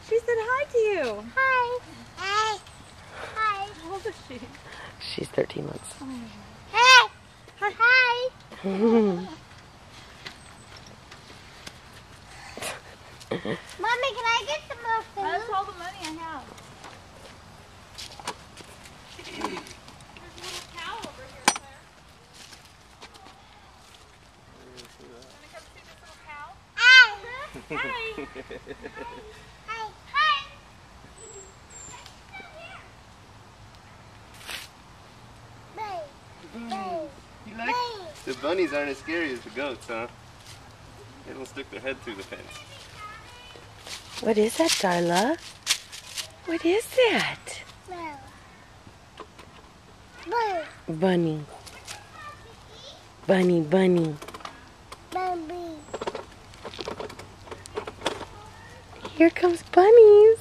She said hi to you. Hi. Hi. Hi. How old is she? She's 13 months. Hi. Hi. Mommy, can I get some more food? That's all the money I have. There's a little cow over here, Claire. Wanna come see this little cow? Hi. Hi. Hi. Hi. You like? The bunnies aren't as scary as the goats, huh? They don't stick their head through the fence. What is that, Darla? What is that? Bunny. Bunny, bunny. Here comes bunnies.